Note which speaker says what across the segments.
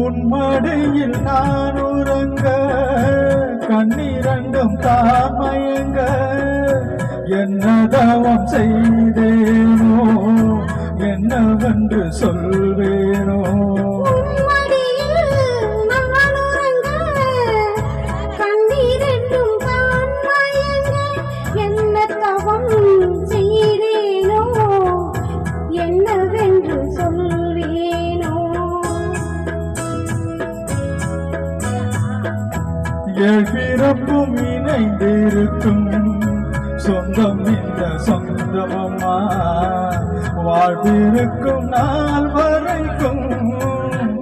Speaker 1: உன்மடியில் நான் உறங்க கண்ணீரண்டும் தான் மயங்க என்ன தவம் செய்தேனோ என்னவென்று சொல்வேனோ பிறப்பும் இணைந்திருக்கும் சொந்தம் இந்த சொந்தமம்மா வாழ்விருக்கும் நாள் வரைக்கும்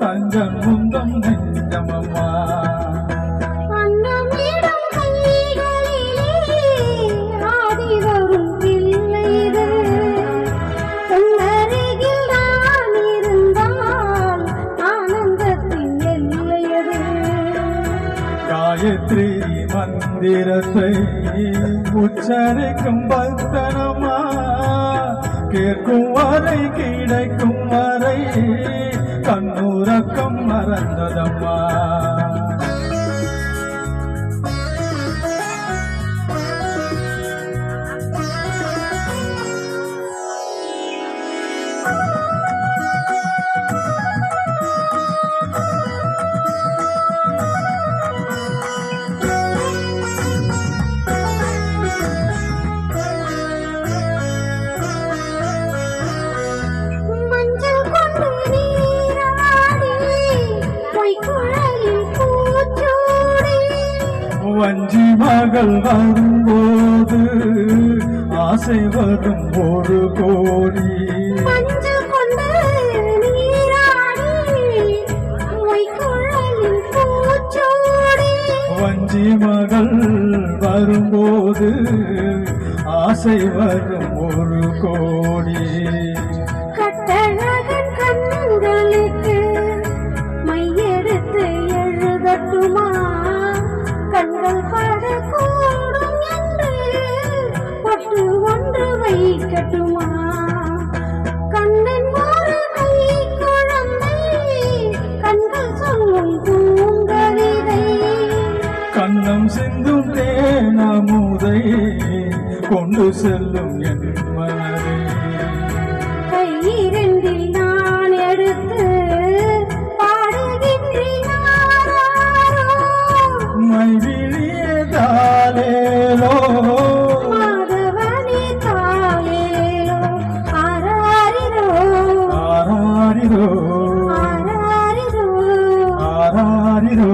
Speaker 1: தஞ்சம் முந்தம் நெஞ்சமம்மா காயத்ரி மந்திரத்தை உச்சரிக்கும் பக்தனமா கேட்கும் வரை கிடைக்கும் வரை கண்ணுறக்கம் மறந்ததம்மா வஞ்சி மகள் வரும்போது ஆசை வரும் ஒரு கோடி வஞ்சி மகள் வரும்போது ஆசை வரும் ஒரு கோடி
Speaker 2: கட்டழகன் கண்களுக்கு மையெடுத்து எழுதட்டுமா கண்கள் படக்கூடும் என்று பொட்டு ஒன்று வைக்கட்டுமா கண்ணன் ஒரு கை குழந்தை கண்கள் சொல்லும் பூங்கவிதை
Speaker 1: கண்ணம் சிந்தும் தேனமுதை கொண்டு செல்லும் என் மனதை
Speaker 2: கையிரண்டில் நான் எடுத்து
Speaker 1: மைவிழியதாலேலோ
Speaker 2: மாதவனே தாலேலோ ஆராரிரோ
Speaker 1: ஆராரிரோ
Speaker 2: ஆராரிரோ
Speaker 1: ஆராரிரோ